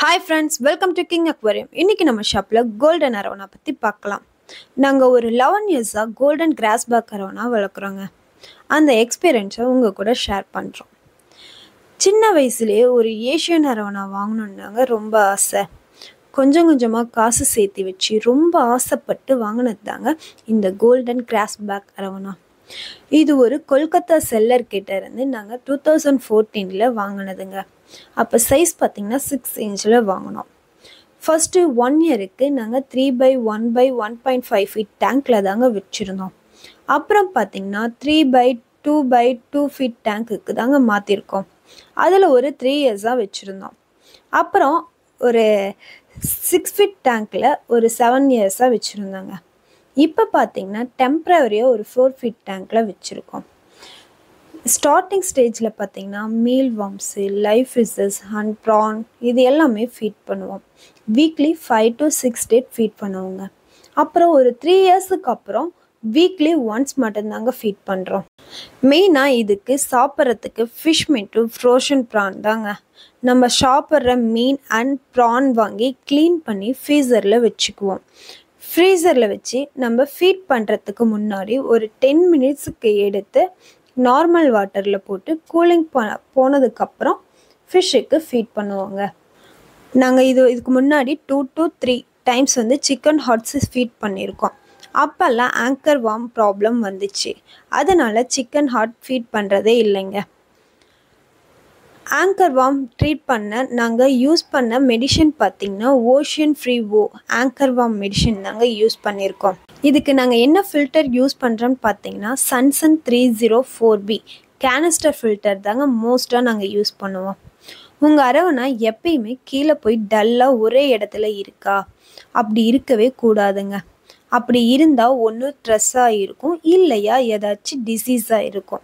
Hi friends, welcome to King Aquarium. இன்னைக்கு நம்ம ஷாப்ல கோல்டன் அரவணா பத்தி பார்க்கலாம். நாங்க ஒரு 11 இயர்ஸா கோல்டன் கிராஸ் பேக் அரவணா வளர்க்குறோங்க. அந்த எக்ஸ்பீரியன்ஸை உங்க கூட ஷேர் பண்றோம். சின்ன வயசுலயே ஒரு ஏஷியன் அரவணா வாங்கணும்னாங்க ரொம்ப ஆசை. கொஞ்சம் கொஞ்சமாக காசு சேர்த்து வச்சு ரொம்ப ஆசைப்பட்டு வாங்கினது தாங்க இந்த கோல்டன் கிராஸ் பேக் அரவணா. இது ஒரு கொல்கத்தா செல்லர் கிட்ட இருந்து நாங்கள் 2014 வாங்கினதுங்க. அப்போ சைஸ் பார்த்திங்கன்னா 6 இன்ச்சில் வாங்கினோம். ஃபஸ்ட்டு 1 இயருக்கு நாங்கள் 3x1x1.5 ஃபீட் டேங்க்கில் தாங்க வச்சுருந்தோம். அப்புறம் பார்த்திங்கன்னா 3x2x2 ஃபீட் டேங்க்குக்கு தாங்க மாற்றிருக்கோம். அதில் ஒரு 3 இயர்ஸாக வச்சுருந்தோம். அப்புறம் ஒரு 6 ஃபீட் டேங்க்கில் ஒரு 7 இயர்ஸாக வச்சுருந்தாங்க. இப்போ பார்த்திங்கன்னா டெம்ப்ரவரியாக ஒரு 4 ஃபீட் டேங்க்கில் வச்சுருக்கோம். ஸ்டார்டிங் ஸ்டேஜில் பார்த்திங்கன்னா meal worms, live fishes and prawn இது எல்லாமே ஃபீட் பண்ணுவோம். வீக்லி 5 to 6 டேட் ஃபீட் பண்ணுவோங்க. அப்புறம் ஒரு 3 இயர்ஸுக்கு அப்புறம் வீக்லி ஒன்ஸ் மட்டும்தாங்க ஃபீட் பண்ணுறோம். மெயினாக இதுக்கு சாப்பிட்றதுக்கு ஃபிஷ் மீட்டு ஃப்ரோஷன் ப்ரான் தாங்க. நம்ம சாப்பிட்ற மீன் அண்ட் ப்ரான் வாங்கி க்ளீன் பண்ணி ஃப்ரீசரில் வச்சுக்குவோம். ஃப்ரீசரில் வச்சு நம்ம ஃபீட் பண்ணுறதுக்கு முன்னாடி ஒரு 10 மினிட்ஸுக்கு எடுத்து நார்மல் வாட்டரில் போட்டு கூலிங் போனதுக்கப்புறம் ஃபிஷ்ஷுக்கு ஃபீட் பண்ணுவோங்க. நாங்கள் இதுக்கு முன்னாடி 2 to 3 டைம்ஸ் சிக்கன் ஹாட்ஸு ஃபீட் பண்ணியிருக்கோம். அப்போல்லாம் ஆங்கர் வார்ம் ப்ராப்ளம் வந்துச்சு. அதனால் சிக்கன் ஹாட் ஃபீட் பண்ணுறதே இல்லைங்க. ஆங்கர் வார்ம் ட்ரீட் பண்ண நாங்கள் யூஸ் பண்ண மெடிஷன் பார்த்திங்கன்னா ocean free anchor worm medicine தாங்க யூஸ் பண்ணியிருக்கோம். இதுக்கு நாங்கள் என்ன ஃபில்டர் யூஸ் பண்ணுறோன்னு பார்த்தீங்கன்னா சன்சன் 304B கேனிஸ்டர் ஃபில்டர் தாங்க மோஸ்ட்டாக நாங்கள் யூஸ் பண்ணுவோம். உங்கள் அரவணா எப்பயுமே கீழே போய் டல்லாக ஒரே இடத்துல இருக்கா? அப்படி இருக்கவே கூடாதுங்க. அப்படி இருந்தால் ஒன்று ஸ்ட்ரெஸ்ஸாக இருக்கும், இல்லையா ஏதாச்சும் டிசீஸாக இருக்கும்.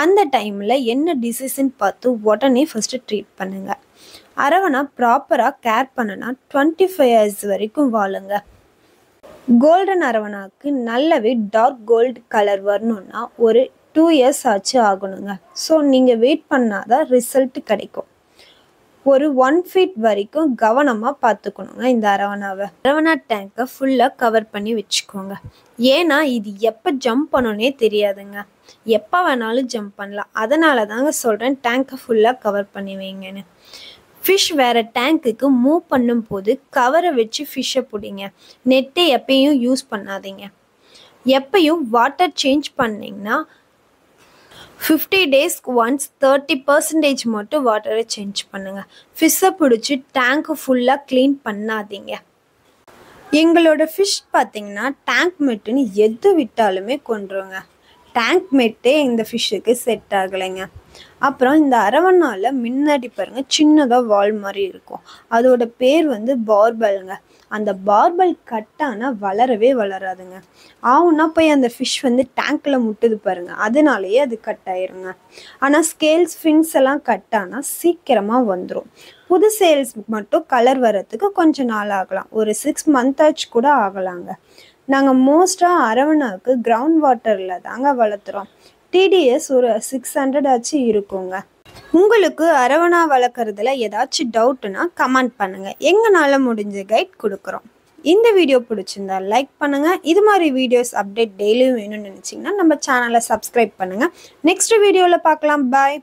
அந்த டைமில் என்ன டிசீஸ்ன்னு பார்த்து உடனே ஃபஸ்ட்டு ட்ரீட் பண்ணுங்கள். அரவணா ப்ராப்பராக கேர் பண்ணுனா 25 இயர்ஸ் வரைக்கும் வாழுங்க. கோல்டன் அரவணாவுக்கு நல்லாவே டார்க் கோல்டு கலர் வரணுன்னா ஒரு 2 இயர்ஸ் ஆச்சு ஆகணுங்க. ஸோ நீங்கள் வெயிட் பண்ணாதான் ரிசல்ட் கிடைக்கும். ஒரு 1 ஃபீட் வரைக்கும் கவனமாக பார்த்துக்கணுங்க இந்த அரவணாவை. அரவணா டேங்கை ஃபுல்லாக கவர் பண்ணி வச்சுக்கோங்க. ஏன்னா இது எப்போ ஜம்ப் பண்ணணுன்னே தெரியாதுங்க. எப்போ வேணாலும் ஜம்ப் பண்ணலாம். அதனால தாங்க சொல்கிறேன் டேங்கை ஃபுல்லாக கவர் பண்ணி வைங்கன்னு. ஃபிஷ் வேறு டேங்க்குக்கு மூவ் பண்ணும்போது கவரை வச்சு ஃபிஷ்ஷை பிடிங்க. நெட்டை எப்பயும் யூஸ் பண்ணாதீங்க. எப்பயும் வாட்டர் சேஞ்ச் பண்ணிங்கன்னா 50 டேஸ்க்கு ஒன்ஸ் 30% மட்டும் வாட்டரை சேஞ்ச் பண்ணுங்கள். ஃபிஷ்ஷை பிடிச்சி டேங்க்கு ஃபுல்லாக க்ளீன் பண்ணாதீங்க. எங்களோட ஃபிஷ் பார்த்திங்கன்னா டேங்க் மெட்டுன்னு எது விட்டாலுமே கொண்டுருங்க. டேங்க் மெட்டே இந்த ஃபிஷ்ஷுக்கு செட் ஆகலைங்க. அப்புறம் இந்த அரவணால முன்னாடி பாருங்கள் சின்னதாக வால் மாதிரி இருக்கும். அதோட பேர் பார்பல்ங்க. அந்த பார்பல் கட்டானால் வளரவே வளராதுங்க. ஆகுன்னா போய் அந்த ஃபிஷ் டேங்க்கில் முட்டுது பாருங்கள், அதனாலேயே அது கட் ஆயிருங்க. ஆனால் ஸ்கேல்ஸ் ஃபின்ஸ் எல்லாம் கட்டானால் சீக்கிரமாக வந்துடும். புது சேல்ஸ் மட்டும் கலர் வர்றதுக்கு கொஞ்சம் நாள் ஆகலாம். ஒரு 6 மந்த்தாச்சு கூட ஆகலாங்க. நாங்கள் மோஸ்ட்டாக அரவணாவுக்கு கிரவுண்ட் வாட்டரில் தாங்க வளர்த்துறோம். TDS ஒரு 600 ஆச்சு இருக்குங்க. உங்களுக்கு அரவணா வளர்க்குறதுல ஏதாச்சும் டவுட்டுன்னா கமெண்ட் பண்ணுங்கள். எங்களால் முடிஞ்ச கைட் கொடுக்குறோம். இந்த வீடியோ பிடிச்சிருந்தா லைக் பண்ணுங்கள். இது மாதிரி வீடியோஸ் அப்டேட் டெய்லியும் வேணும்னு நினச்சிங்கன்னா நம்ம சேனலை சப்ஸ்கிரைப் பண்ணுங்கள். நெக்ஸ்ட் வீடியோவில் பார்க்கலாம். பாய்.